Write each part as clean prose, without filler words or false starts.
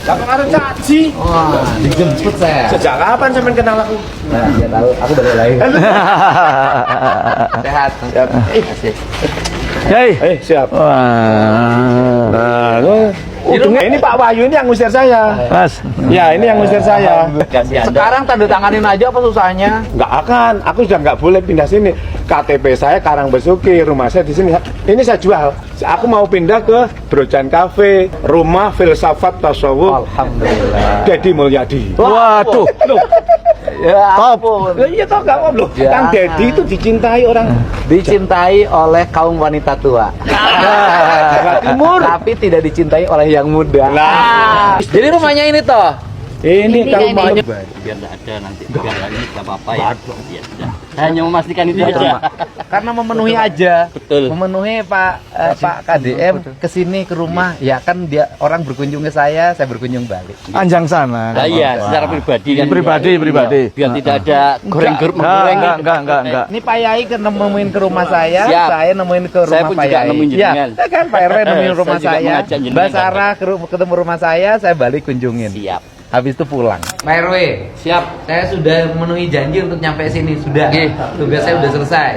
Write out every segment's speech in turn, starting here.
Gak pengaruh caci. Wah, dijemput saya. Sejak kapan sampean kenal aku? Nah, dia tahu aku baru lahir. Sehat. Siap. Asik. Hei. Siap. Wah. Nah, ini Pak Wahyu ini yang ngusir saya. Mas. Ya, ini yang ngusir saya. Sekarang tanda tanganin aja apa susahnya? Nggak akan, aku sudah nggak boleh pindah sini. KTP saya Karangbesuki, rumah saya di sini. Ini saya jual. Aku mau pindah ke Brojan Cafe, rumah filsafat tasawuf. Alhamdulillah. Dedi Mulyadi. Waduh. Loh, Ya Top. ampun. iya toh nggak apa loh. Ya. Kang Dedi itu dicintai orang Dicintai oleh kaum wanita tua. Jawa Timur. Tapi tidak dicintai oleh yang muda. Lah. Jadi rumahnya ini toh. Ini kalau maunya Biar nggak ada nanti, biar ini nggak apa-apa ya. Ya sudah. Hanya memastikan itu aja. Karena memenuhi aja. Betul. Memenuhi Pak KDM kesini ke rumah. Ya kan dia orang berkunjung ke saya berkunjung balik. Anjang sana. Nah, iya, secara pribadi kan. Pribadi. Biar tidak ada goreng-goreng. Enggak. Ini Pak Yai nemuin ke rumah saya, Siap. saya nemuin ke Saya rumah pun Pak juga Yai. nemuin Ya, jenengan. kan Pak RW nemuin rumah Saya juga saya. mengajak jenengan. Mbak Sarah ketemu rumah saya balik kunjungin. Siap. Habis itu pulang. Pak RW, Siap. saya sudah memenuhi janji untuk nyampe sini. Sudah. Oke. Tugas saya sudah selesai.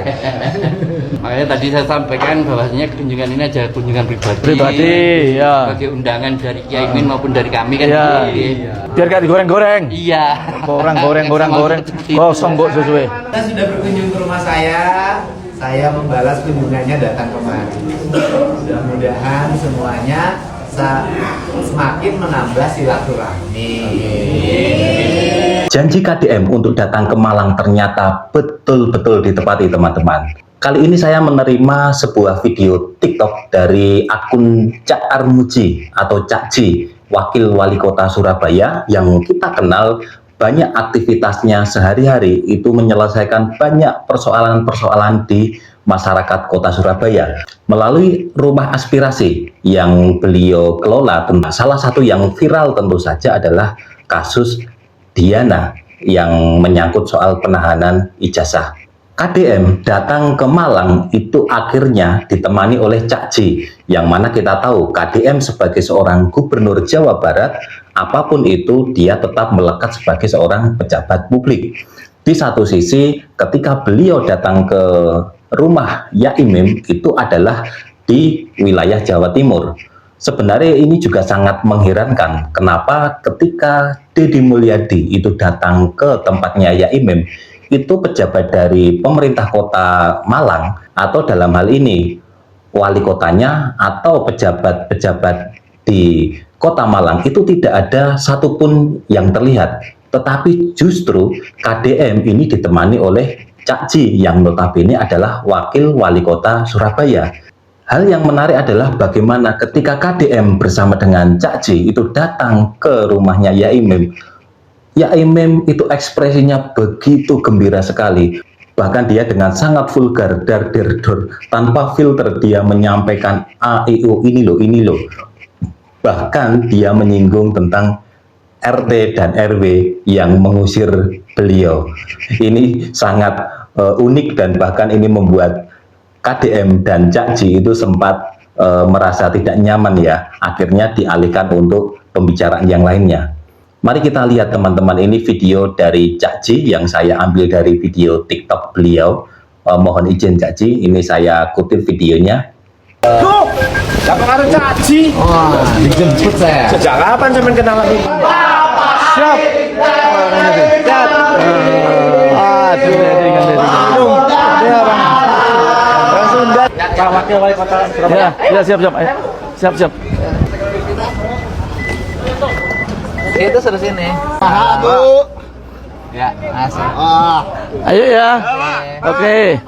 Makanya tadi saya sampaikan bahwasanya kunjungan ini adalah kunjungan pribadi. Pribadi, ya. Sebagai undangan dari Kiai Min maupun dari kami kan. Ya. Iya. Biar gak digoreng-goreng. Iya. Orang goreng. Kosong kok sesuai. Kita sudah berkunjung ke rumah saya. Saya membalas kunjungannya datang kemari. Mudah-mudahan semuanya semakin menambah silaturahmi. Janji KDM untuk datang ke Malang ternyata betul-betul ditepati teman-teman. Kali ini saya menerima sebuah video TikTok dari akun Cak Armuji atau Cak Ji, Wakil Wali Kota Surabaya yang kita kenal banyak aktivitasnya sehari-hari itu menyelesaikan banyak persoalan-persoalan di masyarakat Kota Surabaya melalui rumah aspirasi yang beliau kelola. Salah satu yang viral tentu saja adalah kasus Diana yang menyangkut soal penahanan ijazah. KDM datang ke Malang itu akhirnya ditemani oleh Cak Ji, yang mana kita tahu KDM sebagai seorang gubernur Jawa Barat, apapun itu dia tetap melekat sebagai seorang pejabat publik. Di satu sisi ketika beliau datang ke rumah Yaimim itu adalah di wilayah Jawa Timur. Sebenarnya ini juga sangat mengherankan kenapa ketika Dedi Mulyadi itu datang ke tempatnya Yaimim, itu pejabat dari pemerintah kota Malang atau dalam hal ini wali kotanya atau pejabat-pejabat di kota Malang itu tidak ada satupun yang terlihat. Tetapi justru KDM ini ditemani oleh Cak Ji yang notabene adalah wakil wali kota Surabaya. Hal yang menarik adalah bagaimana ketika KDM bersama dengan Cak Ji itu datang ke rumahnya Yaimim. Yaimim itu ekspresinya begitu gembira sekali. Bahkan dia dengan sangat vulgar, dar tanpa filter dia menyampaikan AIO ini loh. Bahkan dia menyinggung tentang RT dan RW yang mengusir beliau. Ini sangat unik dan bahkan ini membuat KDM dan Cak Ji itu sempat merasa tidak nyaman ya. Akhirnya dialihkan untuk pembicaraan yang lainnya. Mari kita lihat teman-teman, ini video dari Cak Ji yang saya ambil dari video TikTok beliau. Mohon izin Cak Ji, ini saya kutip videonya. Tuh, gak pengaruh caci. Wah, dijemput saya. Sejak kapan sampean kenal aku? Siap. Pak Wakil Wali Kota Surabaya. Ya, siap. Ayo. Siap. Itu seru sini. Ya, asik. Ayo ya. Oke.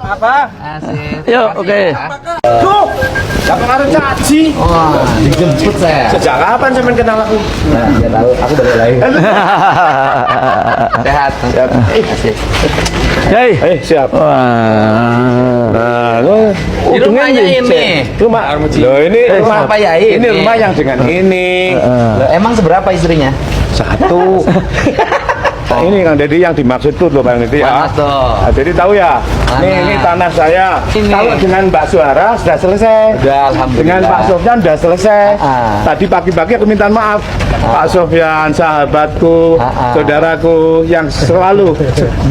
Asik. Yuk, oke. Tuh, gak pengaruh caci. Wah, dijemput saya. Sejak kapan sampean kenal aku? Nah, dia tahu aku baru lahir. Sehat. Siap. Asik. Hei. Siap. Wah. Nah, Di rumahnya ini. Rumah Loh, ini rumah Pak Yai. Ini rumah yang dengan ini. Loh, emang seberapa istrinya? Satu. ini Kang Deddy yang dimaksud tuh loh Bang Deddy ya. Panas tuh. Nah, jadi tahu ya. Mana? Ini tanah saya. Ini. Kalau dengan Mbak Suara sudah selesai. Udah, alhamdulillah. Dengan Pak Sofyan sudah selesai. Tadi pagi-pagi aku minta maaf. Pak Sofyan, sahabatku, saudaraku yang selalu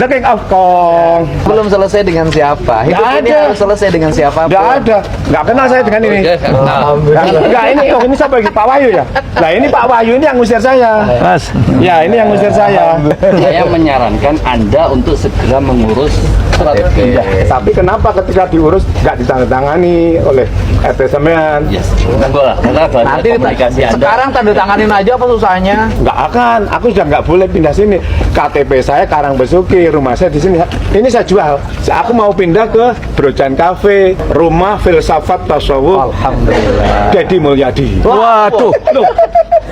the king of Kong. Belum selesai dengan siapa? Hidup Nggak ini ada. harus selesai dengan siapa? Nggak ada, nggak kenal saya dengan ini. Enggak, ini ini siapa ini? Pak Wahyu ya? Nah ini Pak Wahyu ini yang ngusir saya. Mas. Ya ini yang ngusir saya. Saya menyarankan Anda untuk segera mengurus surat Ya, tapi kenapa ketika diurus nggak ditandatangani oleh RT Semen? Yes. Karena banyak Nanti komunikasi Anda. sekarang tanda tanganin aja apa susahnya? Nggak akan, aku sudah nggak boleh pindah sini. KTP saya Karangbesuki, rumah saya di sini. Ini saya jual. Aku mau pindah ke Brojan Cafe, rumah filsafat tasawuf. Alhamdulillah. Deddy Mulyadi. Waduh. Loh,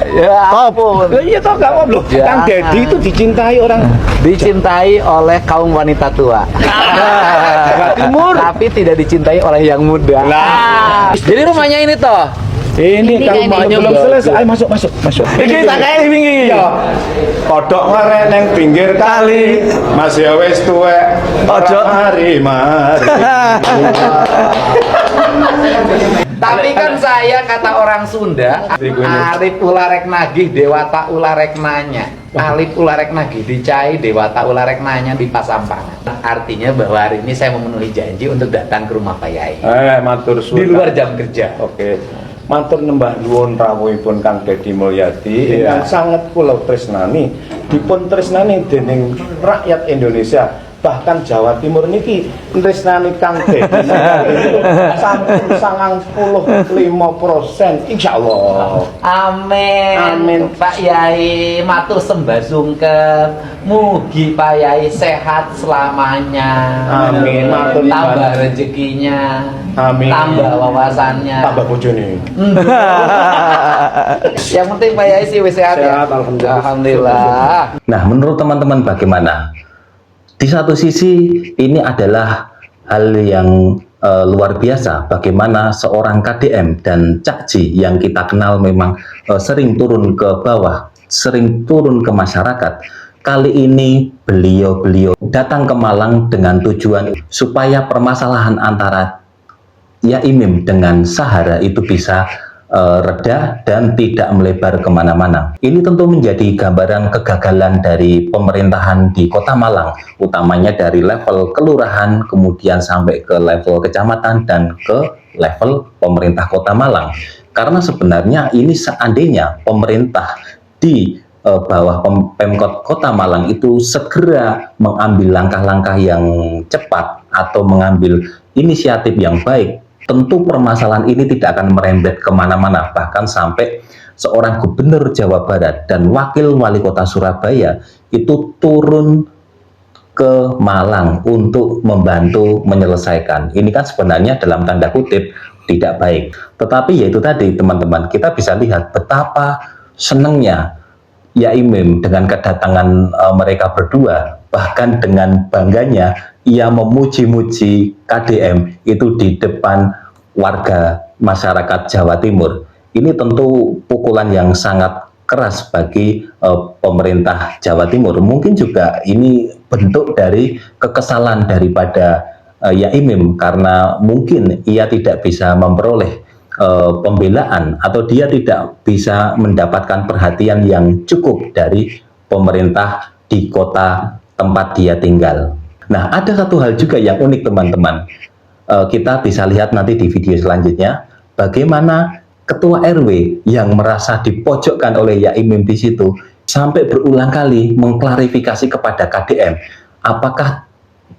Ya ampun. loh, iya toh nggak apa loh. Ya. Kang Deddy itu dicintai orang Dicintai oleh kaum wanita tua. Jawa Timur. Tapi tidak dicintai oleh yang muda. Lah. Jadi rumahnya ini toh. Ini kalau rumahnya belum selesai. Ayo masuk, masuk, masuk. Iki tak kae wingi. Iya. Kodok ngaren neng pinggir kali, Mas ya wis tuwek. Ojo. Mari, mari. Tapi kan saya kata orang Sunda, Alif ularek nagih dewata ularek nanya. Alif ularek nagih dicai dewata ularek nanya di Pasampangan. Artinya bahwa hari ini saya memenuhi janji untuk datang ke rumah Pak Yai. Matur suwun. Di luar jam kerja. Oke. Matur nembah nuwun rawuhipun Kang Deddy Mulyadi ingkang sanget kula tresnani, dipun tresnani dening rakyat Indonesia, bahkan Jawa Timur niki tresnani Kang Deddy sampun 95% insyaallah. Amin. Amin. Pak Yai matur sembah sungkem. Mugi Pak Yai sehat selamanya. Amin. Matur Tambah nuwun. rezekinya. Amin. Tambah wawasannya. Tambah bojone. Yang penting Pak Yai sih wis sehat ya. Sehat, alhamdulillah. Alhamdulillah. Nah, menurut teman-teman bagaimana? Di satu sisi ini adalah hal yang luar biasa, bagaimana seorang KDM dan Cakji yang kita kenal memang sering turun ke bawah, sering turun ke masyarakat. Kali ini beliau datang ke Malang dengan tujuan supaya permasalahan antara Yaimim dengan Sahara itu bisa reda dan tidak melebar kemana-mana. Ini tentu menjadi gambaran kegagalan dari pemerintahan di Kota Malang, utamanya dari level kelurahan, kemudian sampai ke level kecamatan dan ke level pemerintah Kota Malang. Karena sebenarnya ini seandainya pemerintah di bawah Pemkot Kota Malang itu segera mengambil langkah-langkah yang cepat atau mengambil inisiatif yang baik, tentu permasalahan ini tidak akan merembet kemana-mana, bahkan sampai seorang gubernur Jawa Barat dan wakil wali kota Surabaya itu turun ke Malang untuk membantu menyelesaikan. Ini kan sebenarnya dalam tanda kutip tidak baik. Tetapi yaitu tadi teman-teman, kita bisa lihat betapa senangnya Yaimim dengan kedatangan mereka berdua, bahkan dengan bangganya ia memuji-muji KDM itu di depan warga masyarakat Jawa Timur. Ini tentu pukulan yang sangat keras bagi pemerintah Jawa Timur. Mungkin juga ini bentuk dari kekesalan daripada Yaimim karena mungkin ia tidak bisa memperoleh pembelaan atau dia tidak bisa mendapatkan perhatian yang cukup dari pemerintah di kota tempat dia tinggal. Nah, ada satu hal juga yang unik teman-teman. Kita bisa lihat nanti di video selanjutnya bagaimana ketua RW yang merasa dipojokkan oleh Yaimim di situ sampai berulang kali mengklarifikasi kepada KDM apakah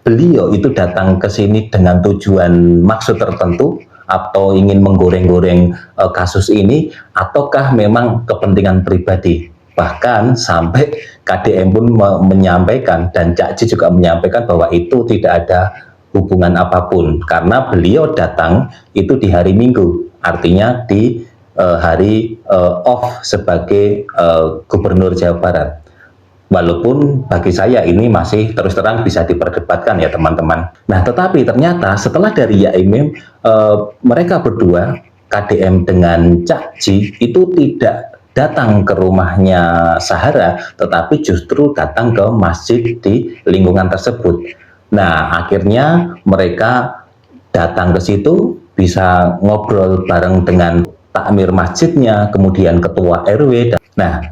beliau itu datang ke sini dengan tujuan maksud tertentu atau ingin menggoreng-goreng kasus ini ataukah memang kepentingan pribadi. Bahkan sampai KDM pun menyampaikan dan Cakji juga menyampaikan bahwa itu tidak ada hubungan apapun karena beliau datang itu di hari Minggu, artinya di hari off sebagai Gubernur Jawa Barat. Walaupun bagi saya ini masih terus terang bisa diperdebatkan ya teman-teman. Nah tetapi ternyata setelah dari Yaimim mereka berdua KDM dengan Cakji itu tidak datang ke rumahnya Sahara, tetapi justru datang ke masjid di lingkungan tersebut. Nah, akhirnya mereka datang ke situ, bisa ngobrol bareng dengan takmir masjidnya, kemudian ketua RW. Nah,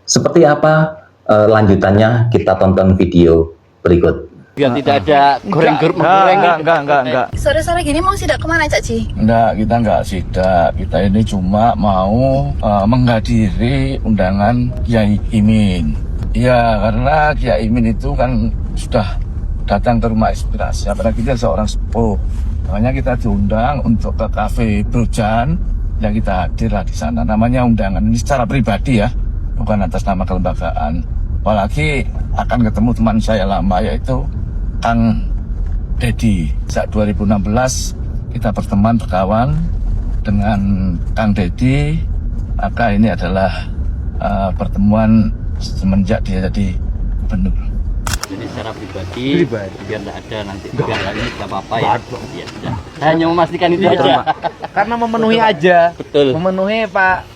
seperti apa lanjutannya, kita tonton video berikut. Biar tidak ada goreng-goreng. Enggak. Sore-sore gini mau sidak kemana, Cak Ci? Enggak, kita enggak sidak. Kita ini cuma mau menghadiri undangan Kiai Imin. Iya, karena Kiai Imin itu kan sudah datang ke rumah inspirasi. Apalagi dia seorang sepuh. Makanya kita diundang untuk ke kafe Brojan. Ya kita hadirlah di sana. Namanya undangan ini secara pribadi ya, bukan atas nama kelembagaan. Apalagi akan ketemu teman saya lama, yaitu Kang Dedi. Sejak 2016 kita berteman, berkawan dengan Kang Dedi. Maka ini adalah pertemuan semenjak dia jadi gubernur. Jadi secara pribadi biar tidak ada nanti biar ini tidak apa-apa ya. Iya, sudah. Saya hanya memastikan itu aja. Karena memenuhi aja. Betul. Memenuhi Pak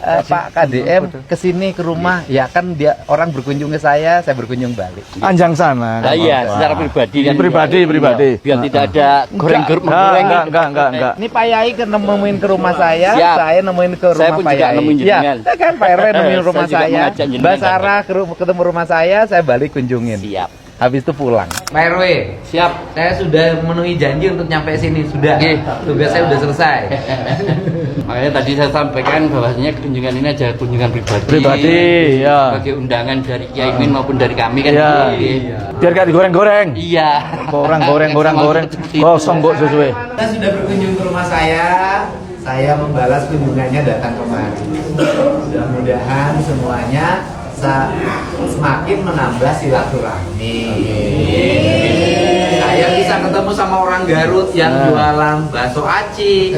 KDM kesini ke rumah, ya kan dia orang berkunjung ke saya berkunjung balik. Anjang sana. Nah, iya, secara pribadi kan. Pribadi. Biar tidak ada goreng-goreng. Enggak. Ini Pak Yai nemuin ke rumah saya, Siap. saya nemuin ke Saya rumah pun Pak juga Yai. nemuin Ya, jenengan. kan Pak RW nemuin rumah Saya juga saya. mengajak jenengan. Mbak Sarah ketemu rumah saya balik kunjungin. Siap. Habis itu pulang. Pak RW, siap. Saya sudah memenuhi janji untuk nyampe sini. Sudah. Tugas saya sudah selesai. Makanya tadi saya sampaikan bahwasanya kunjungan ini aja kunjungan pribadi. Pribadi, ya. Sebagai undangan dari Kiai Imin maupun dari kami kan. Iya. Biar gak digoreng-goreng. Iya. Orang goreng. Kosong kok sesuai. Anda sudah berkunjung ke rumah saya membalas kunjungannya datang kemari. Mudah-mudahan semuanya semakin menambah silaturahmi. Saya bisa ketemu sama orang Garut yang jualan bakso aci,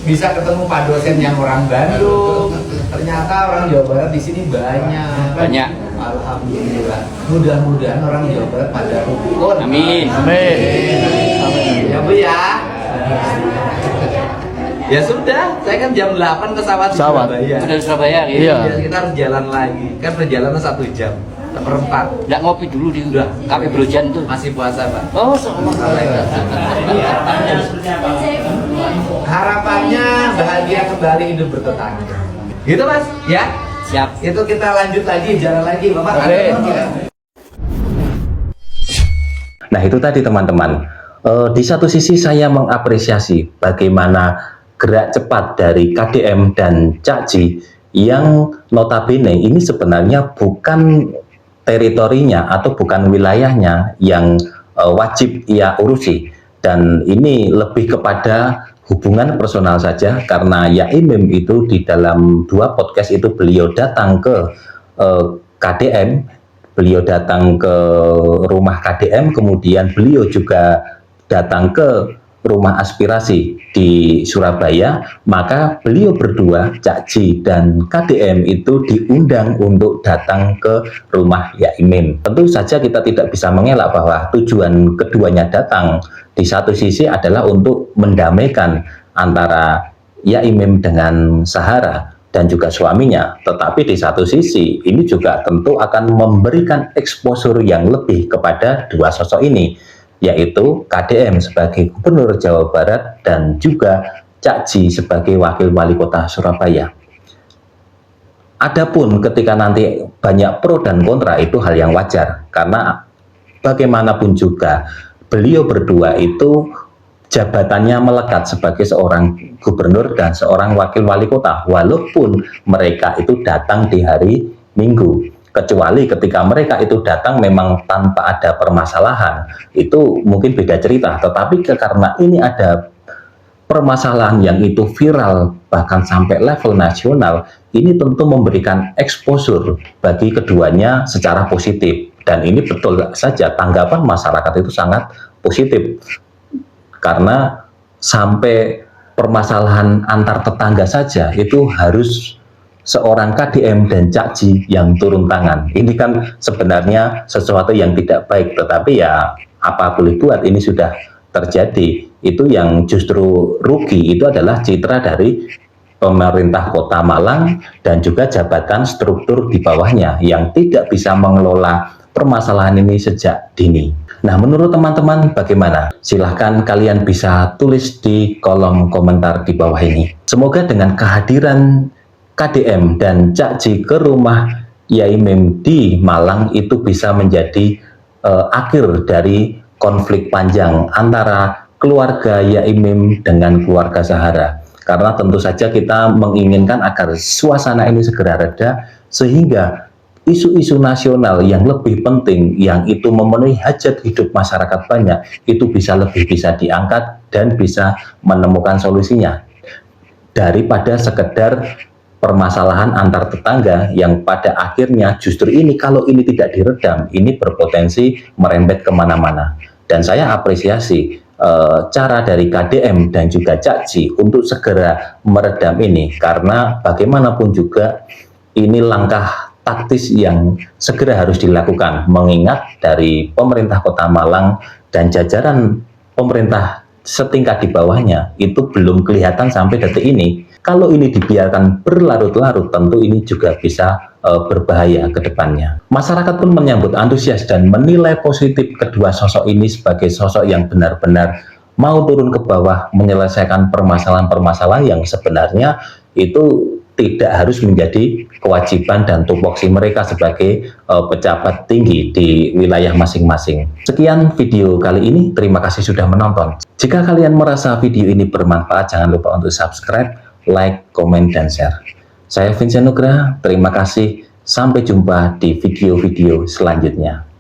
bisa ketemu Pak dosen yang orang Bandung. Ternyata orang Jawa Barat di sini banyak. Alhamdulillah. Mudah-mudahan orang Jawa Barat pada rukun. Amin. Ya Bu ya. Ya sudah, saya kan jam 8 pesawat di Surabaya. Udah di Surabaya gitu. Iya. Kita harus jalan lagi. Kan perjalanan 1 jam. Seperempat. Nggak ngopi dulu di Kafe Brojan tuh. Masih puasa, Pak. Oh, sama. Harapannya bahagia kembali hidup bertetangga. Gitu Mas, ya? Siap. Itu kita lanjut lagi, jalan lagi, Bapak. Oke. Nah, itu tadi teman-teman. Di satu sisi saya mengapresiasi bagaimana gerak cepat dari KDM dan Cak Ci yang notabene ini sebenarnya bukan teritorinya atau bukan wilayahnya yang wajib ia urusi, dan ini lebih kepada hubungan personal saja, karena Yaimim itu di dalam 2 podcast itu beliau datang ke KDM, beliau datang ke rumah KDM, kemudian beliau juga datang ke rumah aspirasi di Surabaya. Maka beliau berdua, Cak Ci dan KDM itu diundang untuk datang ke rumah Yaimim. Tentu saja kita tidak bisa mengelak bahwa tujuan keduanya datang di satu sisi adalah untuk mendamaikan antara Yaimim dengan Sahara dan juga suaminya, tetapi di satu sisi ini juga tentu akan memberikan exposure yang lebih kepada 2 sosok ini, yaitu KDM sebagai Gubernur Jawa Barat dan juga Cak Ci sebagai Wakil Wali Kota Surabaya. Adapun ketika nanti banyak pro dan kontra, itu hal yang wajar, karena bagaimanapun juga beliau berdua itu jabatannya melekat sebagai seorang gubernur dan seorang wakil wali kota, walaupun mereka itu datang di hari Minggu. Kecuali ketika mereka itu datang memang tanpa ada permasalahan, itu mungkin beda cerita. Tetapi karena ini ada permasalahan yang itu viral bahkan sampai level nasional, ini tentu memberikan exposure bagi keduanya secara positif. Dan ini betul saja tanggapan masyarakat itu sangat positif, karena sampai permasalahan antar tetangga saja itu harus seorang KDM dan Cak Ci yang turun tangan. Ini kan sebenarnya sesuatu yang tidak baik, tetapi ya apa boleh buat, ini sudah terjadi. Itu yang justru rugi itu adalah citra dari pemerintah Kota Malang dan juga jabatan struktur di bawahnya yang tidak bisa mengelola permasalahan ini sejak dini. Nah, menurut teman-teman bagaimana? Silahkan kalian bisa tulis di kolom komentar di bawah ini. Semoga dengan kehadiran KDM dan Cak Ji ke rumah Yai Mim di Malang itu bisa menjadi akhir dari konflik panjang antara keluarga Yai Mim dengan keluarga Zahara. Karena tentu saja kita menginginkan agar suasana ini segera reda sehingga isu-isu nasional yang lebih penting yang itu memenuhi hajat hidup masyarakat banyak itu bisa diangkat dan bisa menemukan solusinya daripada sekedar permasalahan antar tetangga yang pada akhirnya justru ini kalau ini tidak diredam ini berpotensi merembet kemana-mana. Dan saya apresiasi cara dari KDM dan juga Cak Ji untuk segera meredam ini karena bagaimanapun juga ini langkah taktis yang segera harus dilakukan mengingat dari pemerintah Kota Malang dan jajaran pemerintah setingkat di bawahnya itu belum kelihatan sampai detik ini. Kalau ini dibiarkan berlarut-larut tentu ini juga bisa berbahaya ke depannya. Masyarakat pun menyambut antusias dan menilai positif kedua sosok ini sebagai sosok yang benar-benar mau turun ke bawah menyelesaikan permasalahan-permasalahan yang sebenarnya itu tidak harus menjadi kewajiban dan tupoksi mereka sebagai pejabat tinggi di wilayah masing-masing. Sekian video kali ini, terima kasih sudah menonton. Jika kalian merasa video ini bermanfaat, jangan lupa untuk subscribe, like, komen, dan share. Saya Vincent Nugraha, terima kasih. Sampai jumpa di video-video selanjutnya.